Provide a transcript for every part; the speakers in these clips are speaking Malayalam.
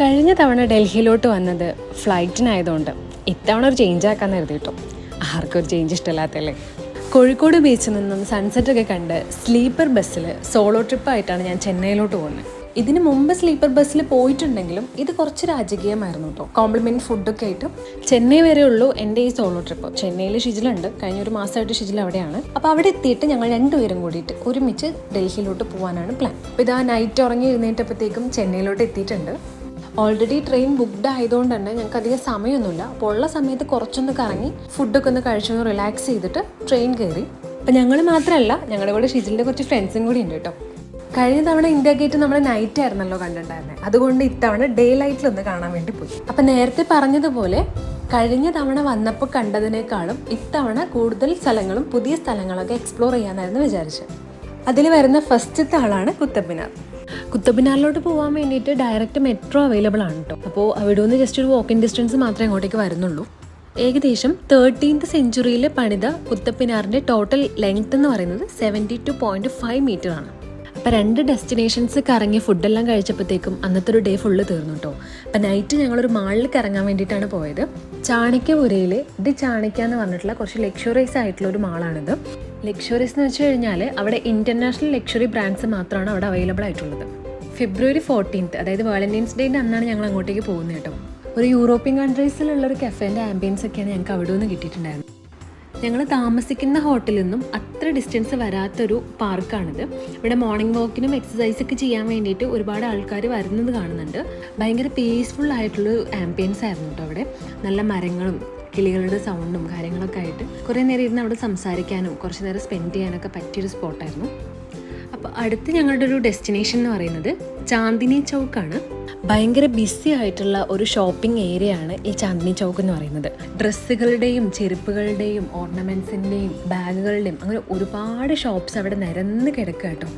കഴിഞ്ഞ തവണ ഡൽഹിയിലോട്ട് വന്നത് ഫ്ലൈറ്റിനായതുകൊണ്ട് ഇത്തവണ ഒരു ചേഞ്ച് ആക്കാൻ കരുതി കേട്ടോ. ആർക്കും ഒരു ചേഞ്ച് ഇഷ്ടമില്ലാത്തല്ലേ. കോഴിക്കോട് ബീച്ചിൽ നിന്നും സൺസെറ്റൊക്കെ കണ്ട് സ്ലീപ്പർ ബസ്സിൽ സോളോ ട്രിപ്പായിട്ടാണ് ഞാൻ ചെന്നൈയിലോട്ട് പോകുന്നത്. ഇതിന് മുമ്പ് സ്ലീപ്പർ ബസ്സിൽ പോയിട്ടുണ്ടെങ്കിലും ഇത് കുറച്ച് രാജകീയമായിരുന്നു കേട്ടോ. കോംപ്ലിമെൻറ്റ് ഫുഡൊക്കെ ആയിട്ട് ചെന്നൈ വരെ ഉള്ളൂ എൻ്റെ ഈ സോളോ ട്രിപ്പ്. ചെന്നൈയിൽ ഷിജിലുണ്ട്, കഴിഞ്ഞ ഒരു മാസമായിട്ട് ഷിജിൽ അവിടെയാണ്. അപ്പോൾ അവിടെ എത്തിയിട്ട് ഞങ്ങൾ രണ്ടുപേരും കൂടിയിട്ട് ഒരുമിച്ച് ഡൽഹിയിലോട്ട് പോകാനാണ് പ്ലാൻ. അപ്പോൾ ഇതാ നൈറ്റ് ഉറങ്ങി എഴുന്നേറ്റപ്പോഴത്തേക്കും ചെന്നൈയിലോട്ട് എത്തിയിട്ടുണ്ട്. ഓൾറെഡി ട്രെയിൻ ബുക്ക്ഡ് ആയതുകൊണ്ട് തന്നെ ഞങ്ങൾക്ക് അധികം സമയമൊന്നുമില്ല. അപ്പോൾ ഉള്ള സമയത്ത് കുറച്ചൊന്ന് കറങ്ങി ഫുഡൊക്കെ ഒന്ന് കഴിച്ചൊന്ന് റിലാക്സ് ചെയ്തിട്ട് ട്രെയിൻ കയറി. അപ്പോൾ ഞങ്ങൾ മാത്രമല്ല, ഞങ്ങളുടെ കൂടെ ഷിജിലിൻ്റെ കുറച്ച് ഫ്രണ്ട്സും കൂടി ഉണ്ട് കേട്ടോ. കഴിഞ്ഞ തവണ ഇന്ത്യ ഗേറ്റ് നമ്മൾ നൈറ്റ് ആയിരുന്നല്ലോ കണ്ടിട്ടുണ്ടായിരുന്നത്, അതുകൊണ്ട് ഇത്തവണ ഡേ ലൈറ്റിലൊന്ന് കാണാൻ വേണ്ടി പോയി. അപ്പം നേരത്തെ പറഞ്ഞതുപോലെ കഴിഞ്ഞ തവണ വന്നപ്പോൾ കണ്ടതിനേക്കാളും ഇത്തവണ കൂടുതൽ സ്ഥലങ്ങളും പുതിയ സ്ഥലങ്ങളൊക്കെ എക്സ്പ്ലോർ ചെയ്യാനായിരുന്നു വിചാരിച്ചത്. അതിൽ വരുന്ന ഫസ്റ്റത്തെ ആളാണ് കുത്തബ് മിനാർ. കുത്തബ് മിനാറിലോട്ട് പോകാൻ വേണ്ടിയിട്ട് ഡയറക്റ്റ് മെട്രോ അവൈലബിൾ ആണ് കേട്ടോ. അപ്പോൾ അവിടെ നിന്ന് ജസ്റ്റ് ഒരു വാക്കിംഗ് ഡിസ്റ്റൻസ് മാത്രമേ അങ്ങോട്ടേക്ക് വരുന്നുള്ളൂ. ഏകദേശം 13th സെഞ്ച്വറിയിൽ പണിത കുത്തബ് മിനാറിൻ്റെ ടോട്ടൽ ലെങ്ത് എന്ന് പറയുന്നത് 72.5 മീറ്റർ ആണ്. അപ്പോൾ 2 ഡെസ്റ്റിനേഷൻസ് കറങ്ങി ഫുഡെല്ലാം കഴിച്ചപ്പോഴത്തേക്കും അന്നത്തെ ഒരു ഡേ ഫുള്ള് തീർന്നു കേട്ടോ. അപ്പോൾ നൈറ്റ് ഞങ്ങളൊരു മാളിൽ കറങ്ങാൻ വേണ്ടിയിട്ടാണ് പോയത്. ചാണക്യപുരയിൽ ദി ചാണക്യ എന്ന് പറഞ്ഞിട്ടുള്ള കുറച്ച് ലക്ഷറീസ് ആയിട്ടുള്ള ഒരു മാളാണിത്. ലക്ഷറീസ് എന്ന് വെച്ച് കഴിഞ്ഞാൽ അവിടെ ഇൻ്റർനാഷണൽ ലക്ഷറി ബ്രാൻഡ്സ് മാത്രമാണ് അവിടെ അവൈലബിൾ ആയിട്ടുള്ളത്. February 14th, അതായത് വാലന്റൈൻസ് ഡേൻ്റെ അന്നാണ് ഞങ്ങൾ അങ്ങോട്ടേക്ക് പോകുന്നത് കേട്ടോ. ഒരു യൂറോപ്യൻ കൺട്രീസിലുള്ള ഒരു കഫേൻ്റെ ആംബിയൻസ് ഒക്കെയാണ് ഞങ്ങൾക്ക് അവിടെ നിന്ന് കിട്ടിയിട്ടുണ്ടായിരുന്നത്. ഞങ്ങൾ താമസിക്കുന്ന ഹോട്ടലിൽ നിന്നും അത്ര ഡിസ്റ്റൻസ് വരാത്തൊരു പാർക്കാണിത്. ഇവിടെ മോർണിംഗ് വാക്കിനും എക്സസൈസൊക്കെ ചെയ്യാൻ വേണ്ടിയിട്ട് ഒരുപാട് ആൾക്കാർ വരുന്നത് കാണുന്നുണ്ട്. ഭയങ്കര പീസ്ഫുൾ ആയിട്ടുള്ളൊരു ആംബിയൻസ് ആയിരുന്നു കേട്ടോ. അവിടെ നല്ല മരങ്ങളും കിളികളുടെ സൗണ്ടും കാര്യങ്ങളൊക്കെ ആയിട്ട് കുറേ നേരം ഇരുന്ന് അവിടെ സംസാരിക്കാനും കുറച്ച് നേരം സ്പെൻഡ് ചെയ്യാനൊക്കെ പറ്റിയൊരു സ്പോട്ടായിരുന്നു. അപ്പോൾ അടുത്ത് ഞങ്ങളുടെ ഒരു ഡെസ്റ്റിനേഷൻ എന്ന് പറയുന്നത് ചാന്ദിനി ചൗക്കാണ്. ഭയങ്കര ബിസി ആയിട്ടുള്ള ഒരു ഷോപ്പിംഗ് ഏരിയ ആണ് ഈ ചാന്ദിനി ചൗക്ക് എന്ന് പറയുന്നത്. ഡ്രസ്സുകളുടെയും ചെരുപ്പുകളുടെയും ഓർണമെൻറ്റ്സിൻ്റെയും ബാഗുകളുടെയും അങ്ങനെ ഒരുപാട് ഷോപ്സ് അവിടെ നിരന്ന് കിടക്കുക കേട്ടോ.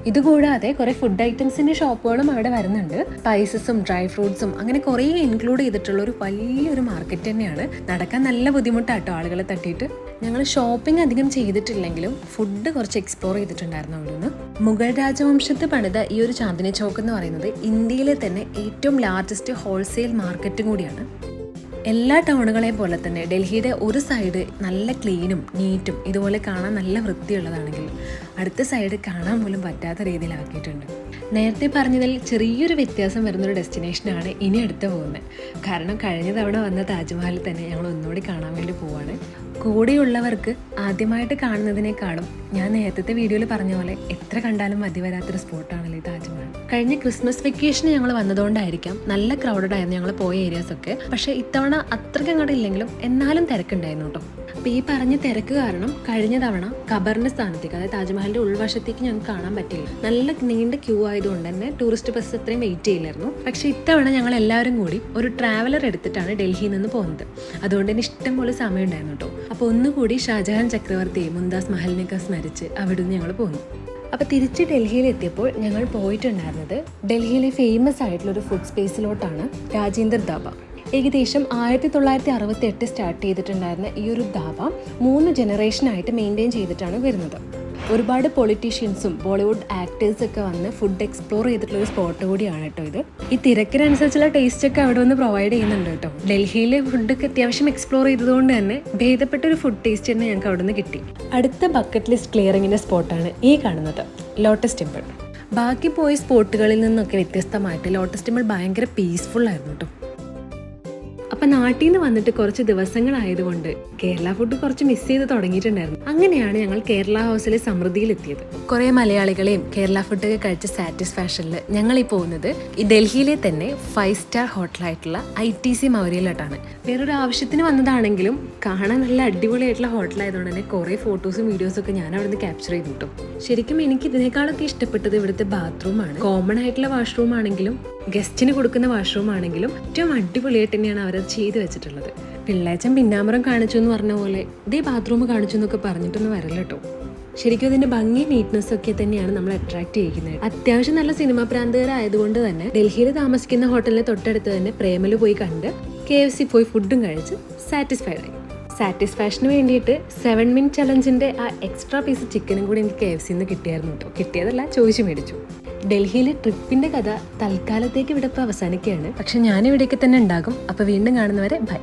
ഇതുകൂടാതെ കുറേ ഫുഡ് ഐറ്റംസിൻ്റെ ഷോപ്പുകളും അവിടെ വരുന്നുണ്ട്. സ്പൈസസും ഡ്രൈ ഫ്രൂട്ട്സും അങ്ങനെ കുറേ ഇൻക്ലൂഡ് ചെയ്തിട്ടുള്ള ഒരു വലിയൊരു മാർക്കറ്റ് തന്നെയാണ്. നടക്കാൻ നല്ല ബുദ്ധിമുട്ടാട്ടോ ആളുകളെ തട്ടിയിട്ട്. ഞങ്ങൾ ഷോപ്പിംഗ് അധികം ചെയ്തിട്ടില്ലെങ്കിലും ഫുഡ് കുറച്ച് എക്സ്പ്ലോർ ചെയ്തിട്ടുണ്ടായിരുന്നു അവിടെ നിന്ന്. മുഗൾ രാജവംശത്ത് പണിത ഈ ഒരു ചാന്ദിനി ചൗക്ക് എന്ന് പറയുന്നത് ഇന്ത്യയിലെ തന്നെ ഏറ്റവും ലാർജസ്റ്റ് ഹോൾസെയിൽ മാർക്കറ്റും കൂടിയാണ്. എല്ലാ ടൗണുകളെ പോലെ തന്നെ ഡൽഹിയുടെ ഒരു സൈഡ് നല്ല ക്ലീനും നീറ്റും ഇതുപോലെ കാണാൻ നല്ല വൃത്തിയുള്ളതാണെങ്കിൽ അടുത്ത സൈഡ് കാണാൻ പോലും പറ്റാത്ത രീതിയിലാക്കിയിട്ടുണ്ട്. നേരത്തെ പറഞ്ഞതിൽ ചെറിയൊരു വ്യത്യാസം വരുന്നൊരു ഡെസ്റ്റിനേഷനാണ് ഇനി അടുത്ത് പോകുന്നത്. കാരണം കഴിഞ്ഞ തവണ വന്ന താജ്മഹൽ തന്നെ ഞങ്ങൾ ഒന്നുകൂടി കാണാൻ വേണ്ടി പോവാണ്. കൂടെയുള്ളവർക്ക് ആദ്യമായിട്ട് കാണുന്നതിനേക്കാളും ഞാൻ നേരത്തെ വീഡിയോയിൽ പറഞ്ഞ പോലെ എത്ര കണ്ടാലും മതി വരാത്തൊരു സ്പോട്ടാണല്ലോ ഈ താജ്മഹൽ. കഴിഞ്ഞ ക്രിസ്മസ് വെക്കേഷന് ഞങ്ങൾ വന്നതുകൊണ്ടായിരിക്കാം നല്ല ക്രൗഡഡ് ആയിരുന്നു ഞങ്ങൾ പോയ ഏരിയാസൊക്കെ. പക്ഷേ ഇത്തവണ അത്രയ്ക്ക് അങ്ങോട്ട് ഇല്ലെങ്കിലും എന്നാലും തിരക്കുണ്ടായിരുന്നു കേട്ടോ. അപ്പോൾ ഈ പറഞ്ഞ തിരക്ക് കാരണം കഴിഞ്ഞ തവണ ഖബറിൻ്റെ സ്ഥാനത്തേക്ക്, അതായത് താജ്മഹലിൻ്റെ ഉൾവശത്തേക്ക് ഞങ്ങൾക്ക് കാണാൻ പറ്റില്ല. നല്ല നീണ്ട ക്യൂ ആയതുകൊണ്ട് തന്നെ ടൂറിസ്റ്റ് ബസ് അത്രയും വെയിറ്റ് ചെയ്യില്ലായിരുന്നു. പക്ഷേ ഇത്തവണ ഞങ്ങൾ എല്ലാവരും കൂടി ഒരു ട്രാവലർ എടുത്തിട്ടാണ് ഡൽഹിയിൽ നിന്ന് പോകുന്നത്. അതുകൊണ്ട് തന്നെ ഇഷ്ടംപോലെ സമയം ഉണ്ടായിരുന്നു കേട്ടോ. അപ്പോൾ ഒന്നുകൂടി ഷാജഹാൻ ചക്രവർത്തിയെ മുംതാസ് മഹലിനെയൊക്കെ സ്മരിച്ച് അവിടെ നിന്ന് ഞങ്ങൾ പോന്നു. അപ്പോൾ തിരിച്ച് ഡൽഹിയിലെത്തിയപ്പോൾ ഞങ്ങൾ പോയിട്ടുണ്ടായിരുന്നത് ഡൽഹിയിലെ ഫേമസ് ആയിട്ടുള്ളൊരു ഫുഡ് സ്പേസിലോട്ടാണ്, രാജേന്ദർ ധാബ. ഏകദേശം 1968 സ്റ്റാർട്ട് ചെയ്തിട്ടുണ്ടായിരുന്ന ഈ ഒരു ധാബ 3 ജനറേഷനായിട്ട് മെയിൻറ്റെയിൻ ചെയ്തിട്ടാണ് വരുന്നത്. ഒരുപാട് പൊളിറ്റീഷ്യൻസും ബോളിവുഡ് ആക്ടേഴ്സൊക്കെ വന്ന് ഫുഡ് എക്സ്പ്ലോർ ചെയ്തിട്ടുള്ളൊരു സ്പോട്ട് കൂടിയാണ് കേട്ടോ ഇത്. ഈ തിരക്കിനനുസരിച്ചുള്ള ടേസ്റ്റൊക്കെ അവിടെ വന്ന് പ്രൊവൈഡ് ചെയ്യുന്നുണ്ട് കേട്ടോ. ഡൽഹിയിലെ ഫുഡൊക്കെ അത്യാവശ്യം എക്സ്പ്ലോർ ചെയ്തതുകൊണ്ട് തന്നെ ഭേദപ്പെട്ടൊരു ഫുഡ് ടേസ്റ്റ് തന്നെ ഞങ്ങൾക്ക് അവിടെ നിന്ന് കിട്ടി. അടുത്ത ബക്കറ്റ് ലിസ്റ്റ് ക്ലിയറിങ്ങിൻ്റെ സ്പോട്ടാണ് ഈ കാണുന്നത്, ലോട്ടസ് ടെമ്പിൾ. ബാക്കി പോയ സ്പോട്ടുകളിൽ നിന്നൊക്കെ വ്യത്യസ്തമായിട്ട് ലോട്ടസ് ടെമ്പിൾ ഭയങ്കര പീസ്ഫുൾ ആയിരുന്നു കേട്ടോ. അപ്പം നാട്ടിൽ നിന്ന് വന്നിട്ട് കുറച്ച് ദിവസങ്ങളായതുകൊണ്ട് കേരള ഫുഡ് കുറച്ച് മിസ് ചെയ്ത് തുടങ്ങിയിട്ടുണ്ടായിരുന്നു. അങ്ങനെയാണ് ഞങ്ങൾ കേരള ഹൗസിലെ സമൃദ്ധിയിലെത്തിയത്. കുറേ മലയാളികളെയും കേരള ഫുഡൊക്കെ കഴിച്ച സാറ്റിസ്ഫാക്ഷനിൽ ഞങ്ങൾ ഈ പോകുന്നത് ഈ ഡൽഹിയിലെ തന്നെ 5 സ്റ്റാർ ഹോട്ടലായിട്ടുള്ള ITC മൗര്യയിലോട്ടാണ്. വേറൊരു ആവശ്യത്തിന് വന്നതാണെങ്കിലും കാണാൻ നല്ല അടിപൊളിയായിട്ടുള്ള ഹോട്ടലായതുകൊണ്ട് തന്നെ കുറേ ഫോട്ടോസും വീഡിയോസും ഒക്കെ ഞാൻ അവിടെ നിന്ന് ക്യാപ്ചർ ചെയ്തു കിട്ടും. ശരിക്കും എനിക്ക് ഇതിനേക്കാളൊക്കെ ഇഷ്ടപ്പെട്ടത് ഇവിടുത്തെ ബാത്റൂമാണ്. കോമൺ ആയിട്ടുള്ള വാഷ്റൂം ആണെങ്കിലും ഗസ്റ്റിന് കൊടുക്കുന്ന വാഷ്റൂം ആണെങ്കിലും ഏറ്റവും അടിപൊളിയായിട്ട് തന്നെയാണ് അവരത് ചെയ്ത് വെച്ചിട്ടുള്ളത്. പിള്ളേച്ചൻ പിന്നാമ്പറം കാണിച്ചു എന്ന് പറഞ്ഞ പോലെ ഇതേ ബാത്റൂം കാണിച്ചു എന്നൊക്കെ പറഞ്ഞിട്ടൊന്നും വരില്ല കേട്ടോ. ശരിക്കും അതിൻ്റെ ഭംഗി നീറ്റ്നെസ് ഒക്കെ തന്നെയാണ് നമ്മൾ അട്രാക്ട് ചെയ്യിക്കുന്നത്. അത്യാവശ്യം നല്ല സിനിമ പ്രാന്തകരായതുകൊണ്ട് തന്നെ ഡൽഹിയിൽ താമസിക്കുന്ന ഹോട്ടലിന് തൊട്ടടുത്ത് തന്നെ പ്രേമൽ പോയി കണ്ട് KFC പോയി ഫുഡും കഴിച്ച് സാറ്റിസ്ഫൈഡ് ആയി. സാറ്റിസ്ഫാക്ഷന് വേണ്ടിയിട്ട് 7 മിനിറ്റ് ചലഞ്ചിൻ്റെ ആ എക്സ്ട്രാ പീസ് ചിക്കനും കൂടി എനിക്ക് KFC നിന്ന് കിട്ടിയായിരുന്നു കേട്ടോ. കിട്ടിയതല്ല, ചോദിച്ചു മേടിച്ചു. ഡൽഹിയിലെ ട്രിപ്പിൻ്റെ കഥ തൽക്കാലത്തേക്ക് ഇവിടെ ഇപ്പോൾ അവസാനിക്കുകയാണ്. പക്ഷെ ഞാനിവിടേക്ക് തന്നെ ഉണ്ടാകും. അപ്പോൾ വീണ്ടും കാണുന്നവരെ ബൈ.